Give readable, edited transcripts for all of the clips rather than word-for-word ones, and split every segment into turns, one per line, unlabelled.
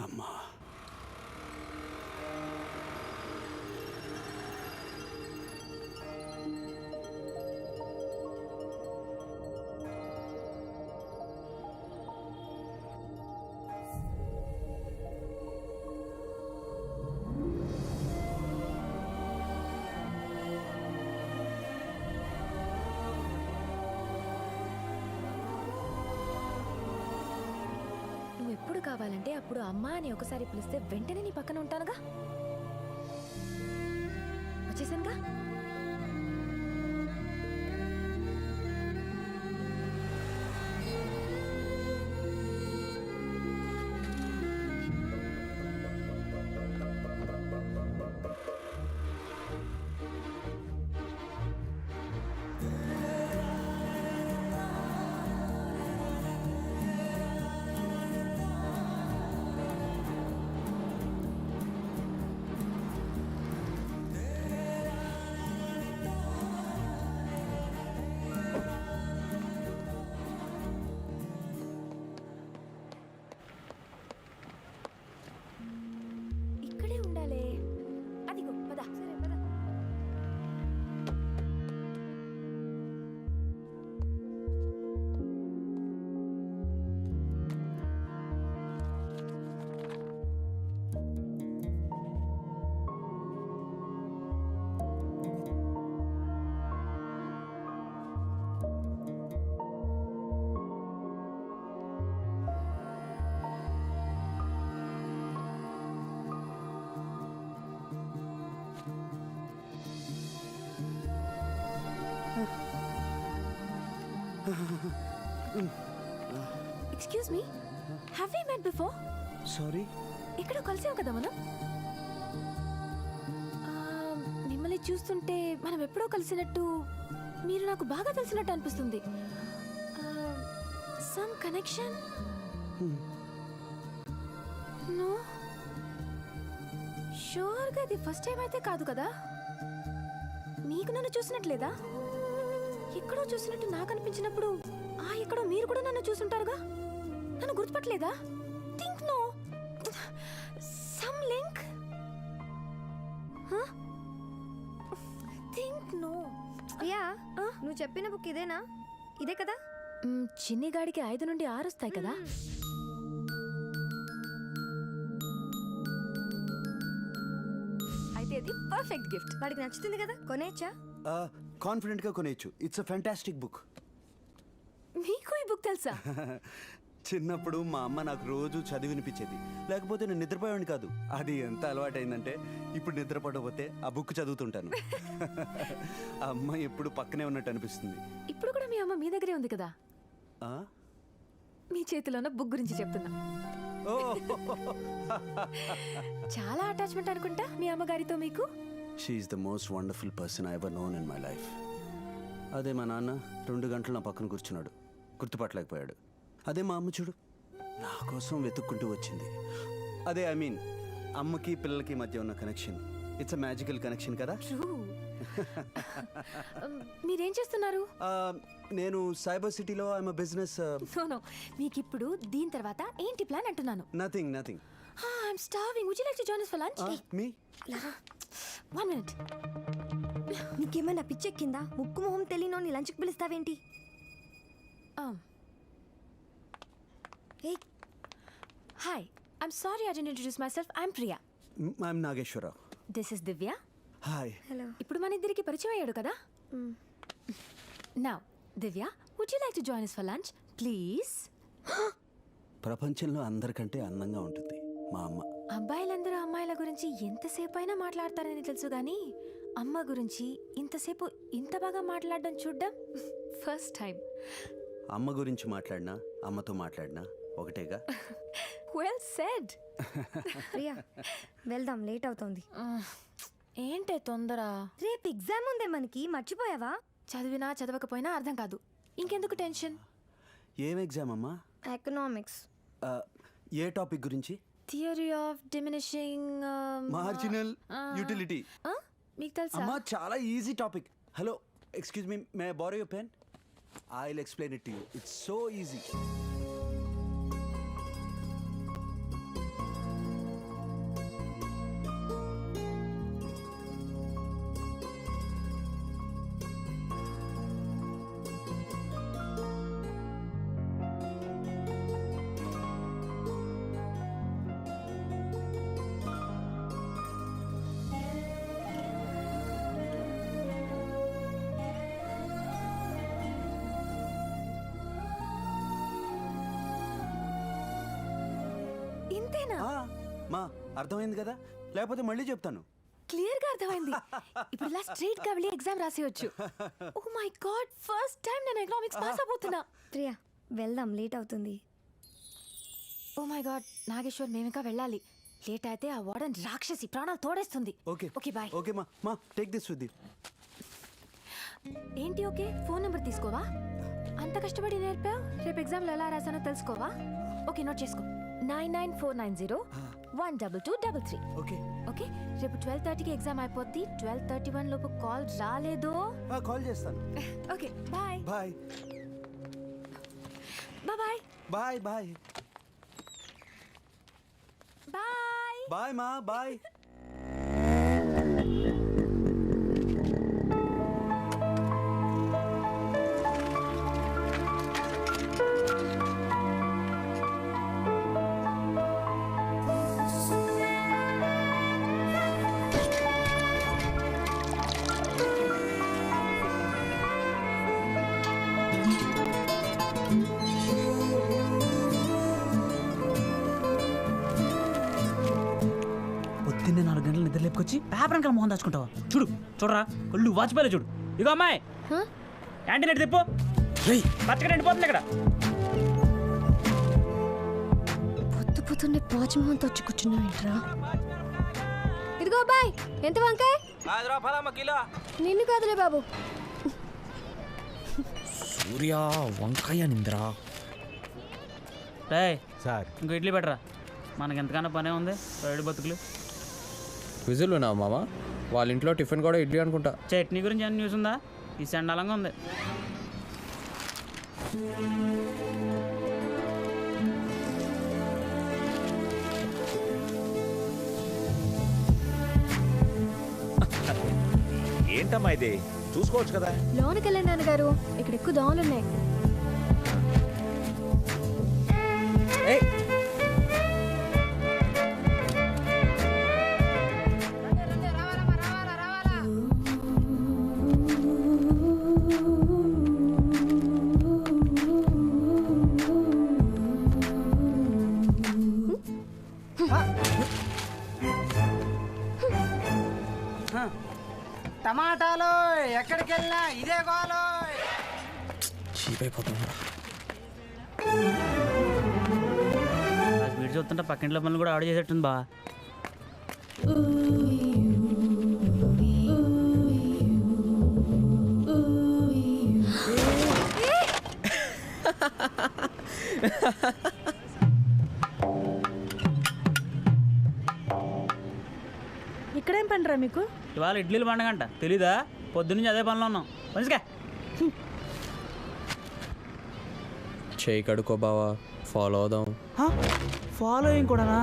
అమ్మా
ఎప్పుడు కావాలంటే అప్పుడు అమ్మా అని ఒకసారి పిలిస్తే వెంటనే నీ పక్కన ఉంటానుగా. వచ్చేసానుగా. ఇక్కడే ఉండాలి. అదిగో పద. సరే పద. Excuse me, have we met before?
Sorry.
ఇక్కడ కలిసాం కదా మనం. మిమ్మల్ని చూస్తుంటే మనం ఎప్పుడో కలిసినట్టు, మీరు నాకు బాగా తెలిసినట్టు అనిపిస్తుంది. Some connection? నో, షూర్గా ఇది ఫస్ట్ టైం అయితే కాదు కదా? మీకు నన్ను చూసినట్లేదా? ఎక్కడో చూసినట్టు నాకు అనిపించినప్పుడు ఎక్కడో మీరు కూడా నన్ను చూసుంటారుగా. నన్ను గుర్తుపట్టలేదా? Think no, some link. Think no.
Priya, నువ్వు చెప్పిన బుక్ ఇదేనా? ఇదే కదా?
చిన్ని గాడికి 5 నుండి 6 వస్తాయి కదా. అయితే అది పర్ఫెక్ట్ గిఫ్ట్.
వాడికి నచ్చుతుంది కదా, కొనేచ్చా?
కాన్ఫిడెంట్ గా కొనేయచ్చు. It's a fantastic book.
మీకు ఈ బుక్ తెలుసా?
చిన్నప్పుడు మా అమ్మ నాకు రోజు చదివినిపించేది, లేకపోతే నేను నిద్రపోయాను కాదు. అది ఎంత అలవాటైందంటే ఇప్పుడు నిద్రపడకపోతే ఆ బుక్ చదువుతుంటాను. అమ్మ ఎప్పుడు పక్కనే ఉన్నట్టు అనిపిస్తుంది.
ఇప్పుడు కూడా మీ అమ్మ మీ దగ్గరే ఉంది కదా.
ఆ?
మీ చేతిలో ఉన్న బుక్ గురించి చెప్తున్నా.
ఓ,
చాలా అటాచ్మెంట్ అనుకుంటా మీ అమ్మగారితో మీకు.
She's the most wonderful person I ever known in my life. అదే మా నాన్న 2 గంటలు నా పక్కన కూర్చున్నాడు, గుర్తుపట్టలేకపోయాడు. అదే మా అమ్మ చూడు, నా కోసం వెతుక్కుంటూ వచ్చింది. అదే ఐ మీన్ అమ్మకి పిల్లలకి మధ్య ఉన్న connection, it's a magical connection కదా.
ట్రూ. మీరేం చేస్తున్నారు?
నేను సైబర్ సిటీలో ఐఎమ్ అ బిజినెస్.
నో, మీకు ఇప్పుడు దీని తర్వాత ఏంటి ప్లాన్ అంటున్నాను.
Nothing.
I'm starving. Would you like to join us for lunch?
మీ
1 minute.
నీకేమైనా పిచ్చెక్కిందా? ముక్కు మొహం తెలియనోని లంచ్కి పిలుస్తావేంటి? ఏయ్,
Hi, I'm sorry I didn't introduce myself. I'm Priya.
I'm Nageswararao.
This is Divya.
Hi.
Hello.
ఇప్పుడు మన ఇద్దరికి పరిచయం అయ్యాడు కదా. Now, Divya, would you like to join us for lunch, please?
ప్రపంచంలో అందరికంటే అందంగా ఉంటుంది మా అమ్మ.
అబ్బాయిలందరూ అమ్మాయిల గురించి ఎంతసేపు అయినా మాట్లాడతారని తెలుసు కానీ అమ్మ గురించి ఇంతసేపు ఇంత బాగా మాట్లాడడం చూడ్డం ఫస్ట్ టైం.
అమ్మ గురించి మాట్లాడినా అమ్మతో మాట్లాడినా ఒకటేగా.
Well said.
ప్రియా, వెళ్దాం, లేట్ అవుతోంది.
ఏంటే తొందర?
రేపు ఎగ్జామ్ ఉందే మనకి, మర్చిపోయావా?
చదివినా చదవకపోయినా అర్థం కాదు, ఇంకెందుకు టెన్షన్?
ఏం ఎగ్జామ్ అమ్మా?
ఎకనామిక్స్.
ఏ టాపిక్ గురించి?
Theory of diminishing
marginal utility.
మీకు తెలుసా?
అమ్మా చాలా easy topic. Hello, excuse me, may I borrow your pen? I will explain it to you. It's so easy.
ఇప్పుడేనా?
మా అర్థమైంది కదా, లేకపోతే మళ్ళీ చెప్తాను.
క్లియర్ గా అర్థమైంది. ఇప్పుడు ఇలా స్ట్రైట్ గా వెళ్ళి ఎగ్జామ్ రాసేయొచ్చు. Oh my God, first time నేను ఎకనామిక్స్ పాస్ అవబోతున్నా.
ప్రియా వెళ్దాం, లేట్ అవుతుంది.
ఓ మై గాడ్ నాగేశ్వర్, మేమికా వెళ్ళాలి. లేట్ అయితే ఆ వార్డెన్ రాక్షసి ప్రాణాలు తోడేస్తుంది.
Okay
okay bye.
ఓకే మా టేక్ దిస్ విత్ యు.
ఏంటి ఓకే, ఫోన్ నెంబర్ తీసుకోవా? అంత కష్టపడి నేర్పావు, రేపు ఎగ్జామ్లో ఎలా రాసానో తెలుసుకోవా? ఓకే నోట్ చేసుకో, 9949012233.
ఓకే
ఓకే, రేపు 12:30కి ఎగ్జామ్ అయిపోద్ది. 12:31 లోపు కాల్ రాలేదో?
కాల్ చేస్తాను.
Okay bye.
Bye
bye
bye bye
bye
bye మా బాయ్.
పొద్దున్నే 4 గంటల నిద్ర లేపుకొచ్చి పేపర్ అంకల్ మొహం దాచుకుంటావా? చూడరా కళ్ళు వాచిపోయలే చూడు. ఇగో అమ్మాయి, యాంటీ నెట్ తిప్పు. పచ్చగా ఎండిపోతుంది ఇక్కడ.
పొద్దు పొద్దున్నే పాచిమోహంతో వచ్చి కూర్చున్నావు ఏంట్రా? ఇదిగో బాయ్, ఎంత వంకాయ? నిన్ను కాదులే బాబు.
సూర్య వంకాయ నింద్రా.
రే
సార్
ఇంకో ఇడ్లీ పెట్టరా, మనకి ఎంతకన్నా పనే ఉంది. రైడు బతుకులు.
విజిల్ ఉన్నావు మామ? వాళ్ళ ఇంట్లో టిఫిన్ కూడా ఇడ్లీ అనుకుంటా.
చట్నీ గురించి ఏమైనా న్యూస్ ఉందా? ఈ సండాలంగా ఉంది.
ఏంటమ్మా ఇది, చూసుకోవచ్చు కదా.
లోనికి వెళ్ళండి నాన్నగారు, ఇక్కడ ఎక్కువ దోమలు ఉన్నాయి.
టమాటాలు ఎక్కడికి వెళ్ళినా ఇదే గోలు.
చీప్ అయిపోతుంది.
వీడు చూస్తుంటే పక్కింట్లో పనులు కూడా ఆర్డర్ చేసేట్టుంది బా.
ఇక్కడేం పనిరా మీకు?
ఇవాళ ఇడ్లీలు పండగంట, తెలీదా? పొద్దున్నుంచి అదే పనిలో ఉన్నాం. మంచిగా
చేయి కడుకో బావా, ఫాలో అవుదాం.
ఫాలోయింగ్ కూడానా?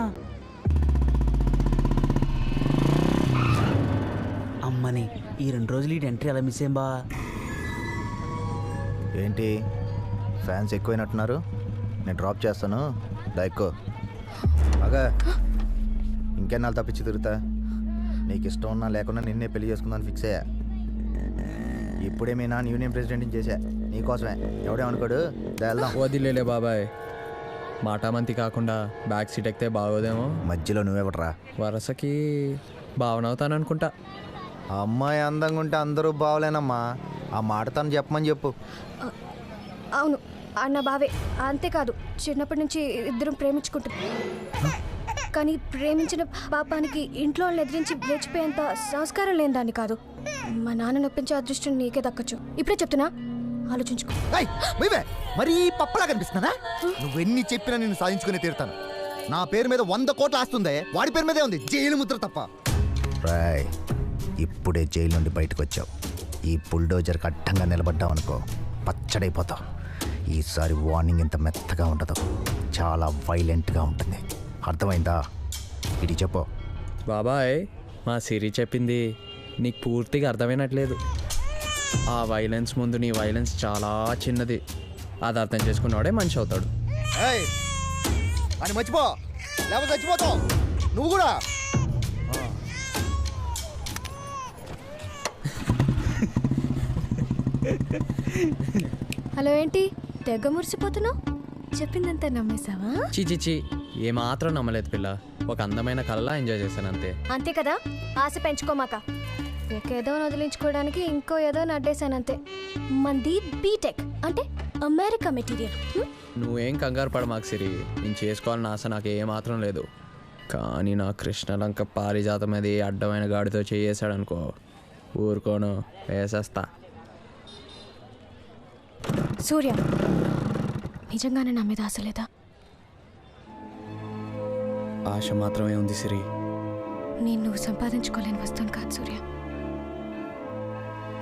అమ్మని ఈ 2 రోజులు ఈ ఎంట్రీ అలా మిస్ ఏం బా.
ఏంటి ఫ్యాన్స్ ఎక్కువైనట్టున్నారు? నేను డ్రాప్ చేస్తాను, దాక్కో. అగా ఇంకెన్నాళ్ళు తప్పించి తిరుగుతా. నీకు ఇష్టం ఉన్నా లేకున్నా నిన్నే పెళ్లి చేసుకుందాన్ని ఫిక్స్ అయ్యా. ఇప్పుడే మీ నాన్న యూనియన్ ప్రెసిడెంట్ని చేశా, నీకోసమే. ఎవడేమనుకోడు, వెళ్దాం.
వదిలేలే బాబాయ్, మాటామంతి కాకుండా బ్యాక్ సీట్ ఎక్కితే బాగోదేమో.
మధ్యలో నువ్వెవడరా?
వరసకి భావనవుతాను అనుకుంటా.
ఆ అమ్మాయి అందంగా ఉంటే అందరూ బావలేనమ్మా. ఆ మాట తను చెప్పమని చెప్పు.
అవును, అన్న బావే. అంతేకాదు, చిన్నప్పటి నుంచి ఇద్దరం ప్రేమించుకుంటున్నాం. కానీ ప్రేమించిన పాపానికి ఇంట్లో వాళ్ళని ఎదిరించి లేచిపోయేంత సంస్కారం లేని దాన్ని కాదు. మా నాన్న నొప్పించే అదృష్టం నీకే దక్కచ్చు. ఇప్పుడే చెప్తున్నా, ఆలోచించుకో.
మరీ పప్పలా కనిపిస్తున్నా? నువ్వెన్ని చెప్పినా నేను సాధించుకునే తీరుతాను. నా పేరు మీద 100 కోట్లు ఆస్తుందే, వాడి పేరు మీదే ఉంది, జైలు ముద్ర తప్ప. రాయ్, ఇప్పుడే జైలు నుండి బయటకు వచ్చావు. ఈ బుల్డోజర్కి అడ్డంగా నిలబడ్డావు అనుకో, పచ్చడైపోతావు. ఈసారి వార్నింగ్ ఇంత మెత్తగా ఉండదు, చాలా వైలెంట్గా ఉంటుంది. అర్థమైందా? ఇది చెప్పు.
బాబాయ్, మా సిరి చెప్పింది నీకు పూర్తిగా అర్థమైనట్లేదు. ఆ వైలెన్స్ ముందు నీ వైలెన్స్ చాలా చిన్నది. అది అర్థం చేసుకున్నవాడే మనిషి అవుతాడు.
అని మర్చిపో, లేకపోతే చచ్చిపోతావు నువ్వు కూడా.
హలో, ఏంటి తెగ మురిసిపోతున్నావు? చెప్పిందంతా నమ్మేశావా?
చిచిచి, ఏమాత్రం నమ్మలేదు పిల్ల. ఒక అందమైన కళలా ఎంజాయ్ చేశాను అంతే.
అంతే కదా, ఆశ పెంచుకోమాక. ఏదో వదిలించుకోవడానికి ఇంకో ఏదో నడ్డేశాను అంతే. మంది బీటెక్ అంటే అమెరికా మెటీరియల్.
నువ్వేం కంగారు పడ మాకు సిరి. నేను చేసుకోవాలని ఆశ నాకు ఏమాత్రం లేదు. కానీ నా కృష్ణలంక పారిజాతం మీద ఏ అడ్డమైన గాడితో చేసాడనుకో, ఊరుకోను, వేసేస్తా.
సూర్య, నిజంగానే నా మీద ఆశ లేదా?
ఆశ మాత్రమే ఉంది సిరి.
నేను నువ్వు సంపాదించుకోలేని వస్తాను కాదు సూర్య.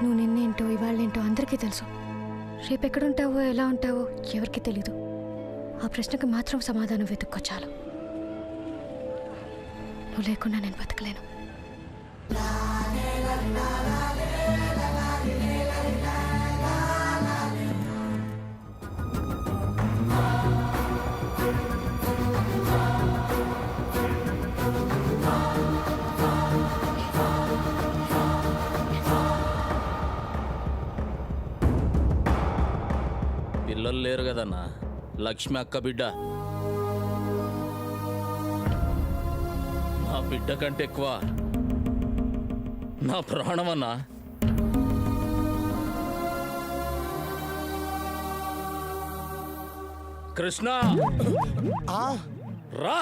నువ్వు నిన్నేంటో ఇవాళ్ళేంటో అందరికీ తెలుసు. రేపు ఎక్కడుంటావో ఎలా ఉంటావో ఎవరికి తెలీదు. ఆ ప్రశ్నకు మాత్రం సమాధానం వెతుక్కో చాలు. నువ్వు లేకుండా నేను బతకలేను.
పిల్లలు లేరు కదన్నా, లక్ష్మి అక్క బిడ్డ. నా బిడ్డ కంటే ఎక్కువ నా ప్రాణం అన్నా. కృష్ణ రా.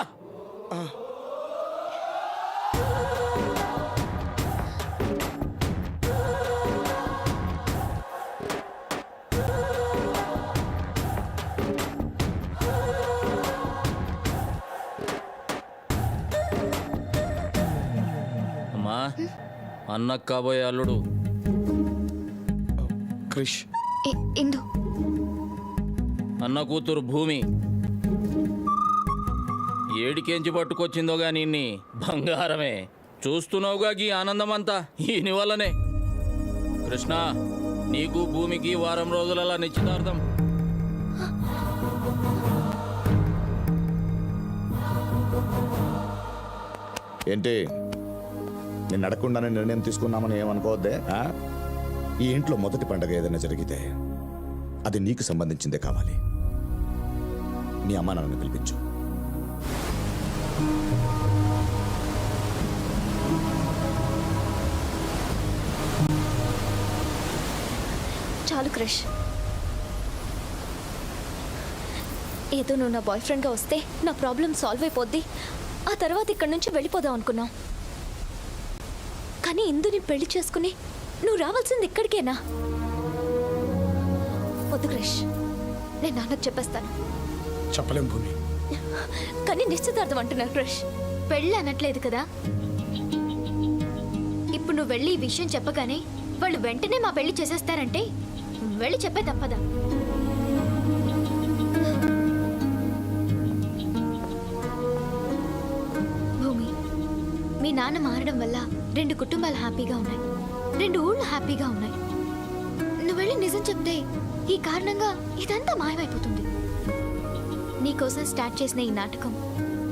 అమ్మా, అన్నకు కాబోయే అల్లుడు
క్రిష్.
ఇందు
అన్న కూతురు భూమి ఏడికెంచి పట్టుకొచ్చిందో గాని ఇన్ని బంగారమే. చూస్తున్నావుగా ఈ ఆనందమంతా ఈయన వల్లనే. కృష్ణ, నీకు భూమికి వారం రోజులలా నిశ్చితార్థం.
ఏంటి నేను అడగకుండానే నిర్ణయం తీసుకున్నామని ఏమనుకోవద్దే? ఈ ఇంట్లో మొదటి పండగ ఏదైనా జరిగితే అది నీకు సంబంధించిందే కావాలి. నీ అమ్మా నాన్నని పిలిపించు.
చాలు క్రష్. ఏదో నువ్వు నా బాయ్ ఫ్రెండ్గా వస్తే నా ప్రాబ్లం సాల్వ్ అయిపోద్ది, ఆ తర్వాత ఇక్కడి నుంచి వెళ్ళిపోదాం అనుకున్నావు. కానీ ఇందుని పెళ్లి చేసుకుని నువ్వు రావాల్సింది ఇక్కడికేనా? వద్దు క్రష్, నేను నాన్నకు చెప్పేస్తాను.
చెప్పలేం భూమి.
కానీ నిశ్చితార్థం అంటున్నారు క్రష్.
పెళ్ళి అనట్లేదు కదా. ఇప్పుడు నువ్వు వెళ్ళి ఈ విషయం చెప్పగానే వాళ్ళు వెంటనే మా పెళ్లి చేసేస్తారంటే వెళ్ళి చెప్పే తప్పదా? భూమి, మీ నాన్న మారడం వల్ల 2 కుటుంబాలు హ్యాపీగా ఉన్నాయి, 2 ఊళ్ళు హ్యాపీగా ఉన్నాయి. నువ్వు వెళ్ళి నిజం చెప్తే ఈ కారణంగా ఇదంతా మాయమైపోతుంది. నీకోసం స్టార్ట్ చేసిన ఈ నాటకం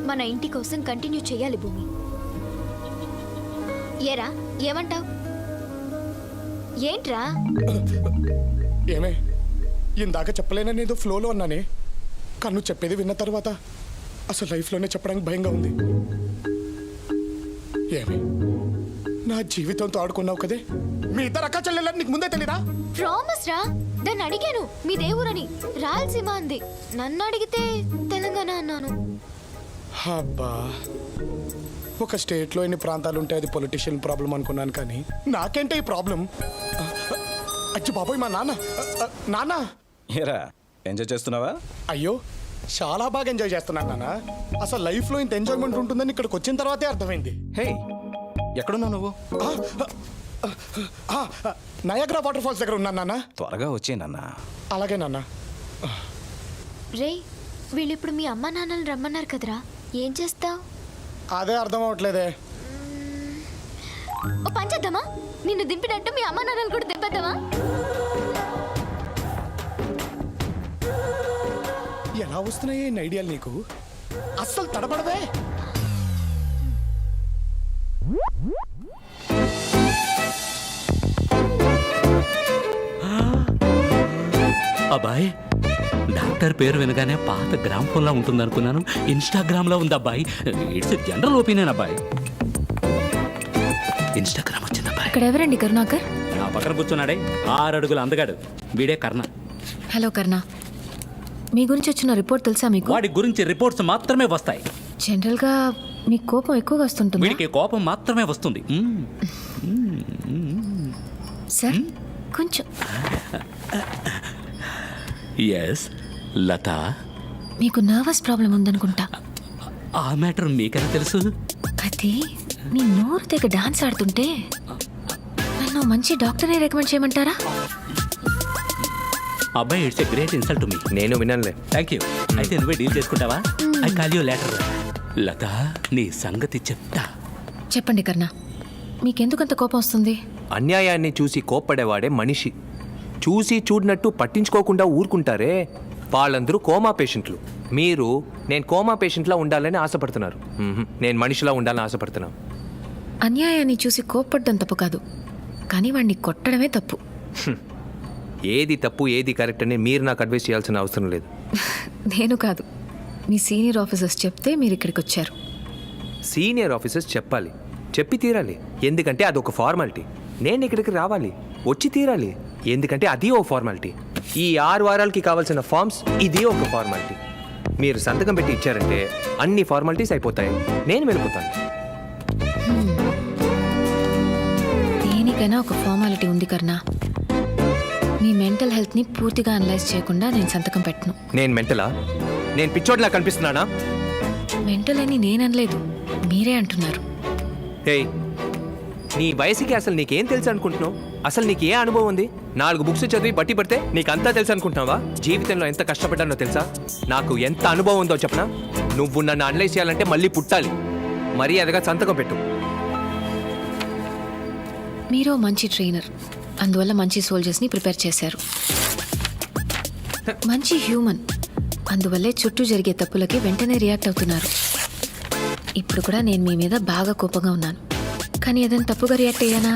మన ఇంటి కోసం కంటిన్యూ చేయాలి భూమి. ఏరా, ఏమంటావ్? ఏంట్రా?
ఏమే, ఇందాక చెప్పలేనని ఏదో ఫ్లోలో అన్నానే. కన్ను చెప్పేది విన్న తర్వాత అసలు లైఫ్లోనే చెప్పడానికి భయంగా ఉంది. ఏమే, నా జీవితంతో ఆడుకున్నావు కదే. మీ ఇద్దరు అక్క చెల్లెలని నీకు ముందే తెలీదా?
ప్రామిస్ రా. దాన్ని అడిగాను మీ దేవురని, రాయలసీమ అంది. నన్ను అడిగితే తెలంగాణ అన్నాను.
అబ్బా, ఒక స్టేట్లో ఎన్ని ప్రాంతాలు ఉంటే అది పొలిటీషియన్ ప్రాబ్లం అనుకున్నాను, కానీ నాకేంటే ఈ ప్రాబ్లం? అచ్చి బాబోయ్, మా నాన్న. నాన్న,
ఏరా ఎంజాయ్ చేస్తున్నావా?
అయ్యో చాలా బాగా ఎంజాయ్ చేస్తున్నాను నాన్న. అసలు లైఫ్లో ఇంత ఎంజాయ్మెంట్ ఉంటుందని ఇక్కడికి వచ్చిన తర్వాతే అర్థమైంది.
హే, ఎక్కడున్నావు నువ్వు?
నయాగ్రా వాటర్ ఫాల్స్ దగ్గర ఉన్నాను నాన్న.
త్వరగా వచ్చేనన్నా.
అలాగే నాన్న.
రే, వీళ్ళిప్పుడు మీ అమ్మ నాన్నలు రమ్మన్నారు కదరా, ఏం చేస్తావు?
అదే అర్థం అవట్లేదే.
ఓ పని చేద్దామా, నిన్ను దింపినట్టు మీ అమ్మ నాన్నలు కూడా దింపేద్దామా?
ఎలా వస్తున్నాయి ఈ ఐడియాలు నీకు? అస్సలు తడబడదే.
అబ్బాయ్ దా.
డాక్టర్ పేరు వినగానే పాత గ్రామ్ ఫోన్లా ఉంటుంది అనుకున్నాను. ఇన్స్టాగ్రామ్లో ఉంది అబ్బాయి. ఇట్స్ జనరల్ ఒపీనియన్ అబ్బాయి. ఇన్స్టాగ్రామ్ వచ్చింది అబ్బాయి.
ఇక్కడ ఎవరండి కరుణాకర్?
నా పక్కన కూర్చున్నాడే 6 అడుగుల అందగాడు, వీడే కర్ణ.
హలో కర్ణ, మీ గురించి వచ్చిన రిపోర్ట్ తెలుసా మీకు?
వాడి గురించి రిపోర్ట్స్ మాత్రమే వస్తాయి.
జనరల్గా మీకు కోపం ఎక్కువగా వస్తుంటుంది.
వీడికి కోపం మాత్రమే వస్తుంది.
సార్ కొంచెం.
ఎస్ లత,
మీకు నర్వస్ ప్రాబ్లం ఉందనుకుంటా.
ఆ మ్యాటర్ మీకెలా తెలుసు?
అది మీ నోరు దగ్గర డాన్స్ ఆడుతుంటే నన్ను మంచి డాక్టర్ని రికమెండ్ చేయమంటారా?
అబ్బాయి, it's a great insult to me.
నేను వినలే.
Thank you. అయితే నువ్వే డీల్ చేసుకుంటావా? I call you later. Latha, నీ సంగతి చెప్తా.
చెప్పండి కర్ణ, మీకెందుకంత కోపం వస్తుంది?
అన్యాయాన్ని చూసి కోప్పడేవాడే మనిషి. చూసి చూడనట్టు పట్టించుకోకుండా ఊరుకుంటారే వాళ్ళందరూ కోమా పేషెంట్లు. మీరు నేను కోమా పేషెంట్లా ఉండాలని ఆశపడుతున్నారు. నేను మనిషిలా ఉండాలని ఆశపడుతున్నాను.
అన్యాయాన్ని చూసి కోప్పడడం తప్పు కాదు, కానీ వాడిని కొట్టడమే తప్పు.
ఏది తప్పు ఏది కరెక్ట్ అని మీరు నాకు అడ్వైస్ చేయాల్సిన అవసరం లేదు.
నేను కాదు, మీ సీనియర్ ఆఫీసర్స్ చెప్తే మీరు ఇక్కడికి వచ్చారు.
సీనియర్ ఆఫీసర్స్ చెప్పాలి, చెప్పి తీరాలి. ఎందుకంటే అదొక ఫార్మాలిటీ. నేను ఇక్కడికి రావాలి, వచ్చి తీరాలి. ఎందుకంటే అది ఓ ఫార్మాలిటీ. ఈ 6 వారాలకి కావాల్సిన ఫార్మ్స్ ఇది ఒక ఫార్మాలిటీ. మీరు సంతకం పెట్టి ఇచ్చారంటే అన్ని ఫార్మాలిటీస్ అయిపోతాయి, నేను వెళ్ళిపోతాను.
దేనికైనా ఒక ఫార్మాలిటీ ఉంది కర్ణ. మీ మెంటల్ హెల్త్ని పూర్తిగా అనలైజ్ చేయకుండా నేను సంతకం పెట్టను.
నేను మెంటలా? నేను పిచ్చోడ్లా కనిపిస్తున్నానా?
మెంటల్ అని నేను అనలేదు, మీరే అంటున్నారు.
హే, నీ వయసుకి అసలు నీకేం తెలుసు అనుకుంటున్నావు? అసలు నీకు ఏ అనుభవం ఉంది? 4 బుక్స్ చదివి బట్టి పడితే నీకు అంతా తెలుసు అనుకుంటున్నావా? జీవితంలో ఎంత కష్టపడ్డానో తెలుసా? నాకు ఎంత అనుభవం ఉందో చెప్పనా? నువ్వు నన్ను అనలైజ్ చేయాలంటే మళ్ళీ పుట్టాలి. మరీ అదగా సంతకం పెట్టు.
మీరు మంచి ట్రైనర్, అందువల్ల మంచి సోల్జర్స్ని ప్రిపేర్ చేశారు. మంచి హ్యూమన్, అందువల్లే చుట్టూ జరిగే తప్పులకి వెంటనే రియాక్ట్ అవుతున్నారు. ఇప్పుడు కూడా నేను మీ మీద బాగా కోపంగా ఉన్నాను, కానీ ఏదైనా తప్పుగా రియాక్ట్ అయ్యానా?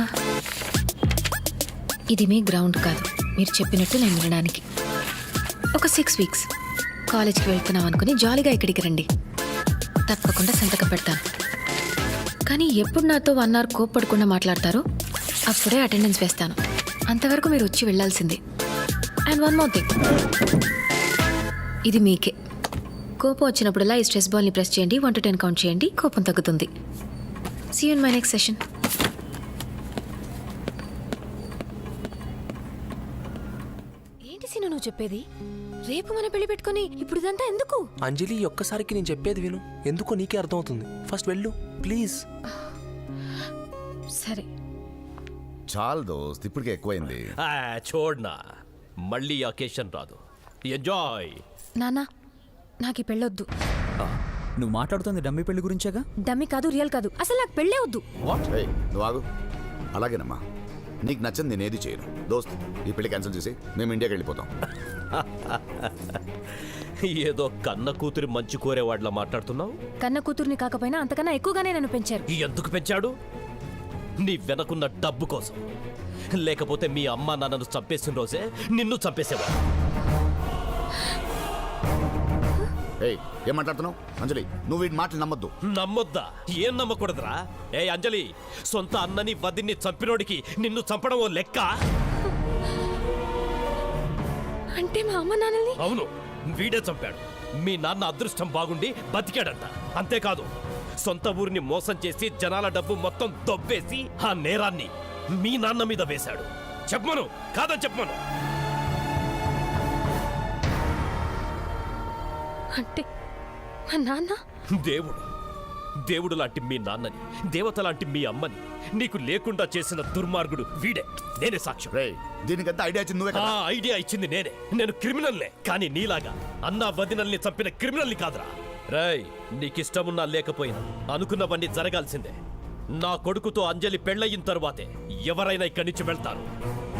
ఇది మీ గ్రౌండ్ కాదు, మీరు చెప్పినట్టు నేను వినడానికి. ఒక 6 వీక్స్ కాలేజ్కి వెళ్తున్నాం అనుకుని జాలీగా ఇక్కడికి రండి, తప్పకుండా సంతకం పెడతాను. కానీ ఎప్పుడు నాతో 1 hour కోప్పడకుండా మాట్లాడతారో అప్పుడే అటెండెన్స్ వేస్తాను. అంతవరకు మీరు వచ్చి వెళ్ళాల్సిందే. అండ్ 1 more థింగ్, ఇది మీకే. కోపం వచ్చినప్పుడల్లా ఈ స్ట్రెస్ బాల్ని ప్రెస్ చేయండి, 1 to 10 కౌంట్ చేయండి, కోపం తగ్గుతుంది. See you in my next session. ఏంటి సీను నువ్వు చెప్పేది? రేపు మన పెళ్లి పెట్టుకొని ఇప్పుడు ఇదంతా ఎందుకు?
అంజలి, ఒక్కసారికి నేను చెప్పేది విను. ఎందుకో నీకే అర్థమవుతుంది. ఫస్ట్ వెళ్ళు ప్లీజ్.
సరే.
చాలు దోస్త్, ఇప్పటికే ఎక్కువైంది.
చూడనా, మళ్ళీ అకేషన్ రాదు. ఎంజాయ్.
నానా, నాకు ఈ పెళ్ళొద్దు.
నువ్వు మాట్లాడుతుంది డమ్మి పెళ్లి గురించేగా?
డమ్మి కాదు, రియల్ కాదు, అసలు నాకు పెళ్ళే వద్దు.
నువ్వు ఆగు. అలాగేనమ్మా, నీకు నచ్చింది నేనేది చేయను. దోస్త్, ఈ పెళ్లి క్యాన్సిల్ చేసి మేము ఇండియాకి వెళ్ళిపోతాం.
ఏదో కన్న కూతురి మంచి కోరేవాడిలా మాట్లాడుతున్నావు.
కన్న కూతుర్ని కాకపోయినా అంతకన్నా ఎక్కువగానే నన్ను పెంచారు.
ఎందుకు పెంచాడు? నీ వెనకున్న డబ్బు కోసం. లేకపోతే మీ అమ్మ నాన్నను చంపేసిన రోజే నిన్ను చంపేసేవాడు.
ఏం మాట్లాడుతున్నావు? అంజలి, నువ్వు వీటి మాటలు నమ్మొద్దు.
నమ్మొద్దా? ఏం నమ్మకూడదురా? అంజలి, సొంత అన్నని వదిన్ని చంపినోడికి నిన్ను చంపడం ఓ లెక్క?
అంటే మా అమ్మ నాన్నల్ని?
అవును, వీడే చంపాడు. మీ నాన్న అదృష్టం బాగుండి బతికాడంట. అంతేకాదు, సొంత ఊరిని మోసం చేసి జనాల డబ్బు మొత్తం దొబ్బేసి ఆ నేరాన్ని మీ నాన్న మీద వేశాడు. చెప్పమను, కాదని చెప్పమను.
అంటే మా నాన్న
దేవుడు లాంటి మీ నాన్నని, దేవత లాంటి మీ అమ్మని నీకు లేకుండా చేసిన దుర్మార్గుడు వీడే. నేనే సాక్ష్యం.
దీనికంతా ఐడియా ఇచ్చింది నువ్వే కదా?
ఐడియా ఇచ్చింది నేనే. నేను క్రిమినల్నే, కానీ నీలాగా అన్నా వదినల్ని చంపిన క్రిమినల్ని కాదురా. రేయ్, నీకిష్టమున్నా లేకపోయినా అనుకున్నవన్నీ జరగాల్సిందే. నా కొడుకుతో అంజలి పెళ్ళయిన తరువాతే ఎవరైనా ఇక్కడి నుంచి వెళ్తారు.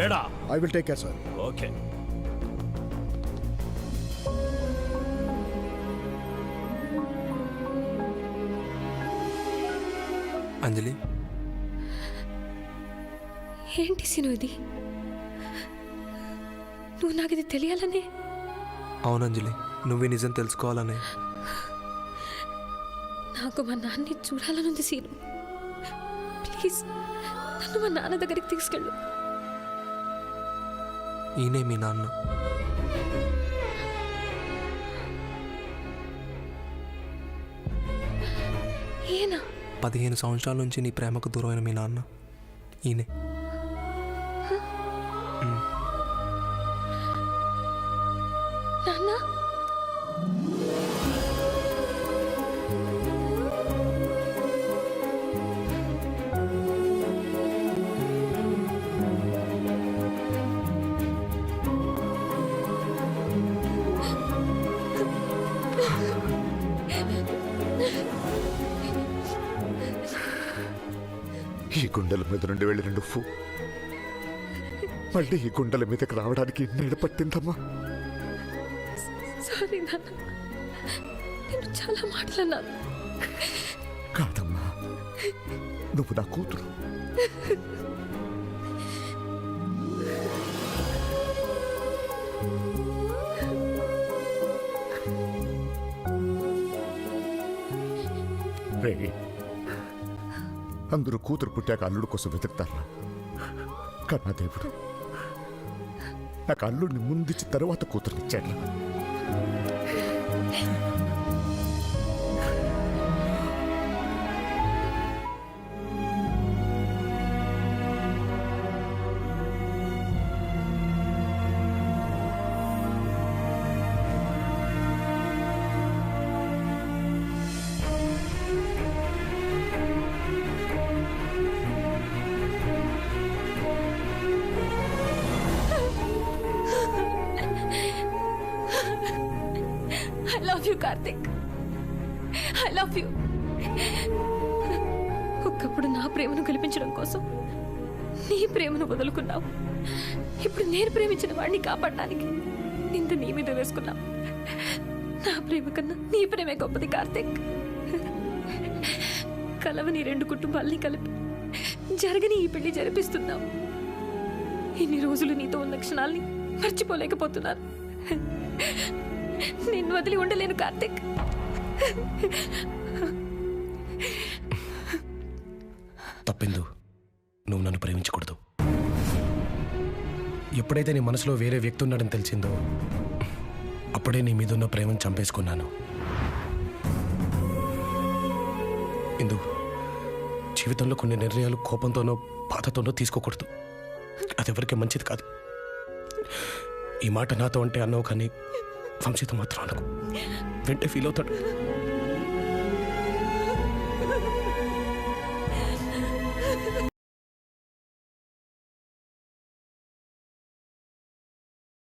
మేడా?
I will take care sir.
Okay.
Anjali,
ఏంటి సీను ఇది? నువ్వు నాకు ఇది తెలియాలనే
అవును అంజలి, నువ్వే నిజం తెలుసుకోవాలని.
నాకు మా నాన్ని చూడాలనుంది సీను. ప్లీజ్ నన్ను మా నాన్న దగ్గరికి తీసుకెళ్ళు.
ఈయనే మీ నాన్న.
ఏనా?
15 సంవత్సరాల నుంచి నీ ప్రేమకు దూరమైన మీ నాన్న ఈయనే.
నాన్న
ఈ గుండెల మీద నుండి వెళ్ళిన నువ్వు మళ్ళీ ఈ గుండెల మీదకి రావడానికి నీడ పట్టిందమ్మా.
సారీ నాన్న, నేను చాలా మాటలన్నాను.
కాదమ్మా, నువ్వు నా కూతురు. రే, అందరూ కూతురు పుట్టాక అల్లుడు కోసం వెతుకుతారా? కన్నా దేవుడు నాకు అల్లుడిని ముందిచ్చి తర్వాత కూతురునిచ్చాడు.
I love you, Karthik. I love you. ఒకప్పుడు నా ప్రేమను గెలిపించడం కోసం నీ ప్రేమను వదులుకున్నావు. ఇప్పుడు నేను ప్రేమించిన వాడిని కాపాడడానికి నింద నీ మీద వేసుకున్నావు. నా ప్రేమ కన్నా నీ ప్రేమే గొప్పది కార్తిక్. కలవని 2 కుటుంబాల్ని కలిపి జరగని ఈ పెళ్లి జరిపిస్తున్నావు. ఇన్ని రోజులు నీతో ఉన్న క్షణాల్ని మర్చిపోలేకపోతున్నాను. నిన్ను వదిలి ఉండలేను కార్తిక్.
తప్పిందు, నువ్వు నన్ను ప్రేమించకూడదు. ఎప్పుడైతే నీ మనసులో వేరే వ్యక్తి ఉన్నాడని తెలిసిందో అప్పుడే నీ మీదున్న ప్రేమను చంపేసుకున్నాను. ఇందు, జీవితంలో కొన్ని నిర్ణయాలు కోపంతోనో బాధతోనో తీసుకోకూడదు. అది ఎవరికి మంచిది కాదు. ఈ మాట నాతో అంటే అన్నావు, కానీ వంశీతో మాత్రం అనకు. వెంటనే ఫీల్ అవుతాడు.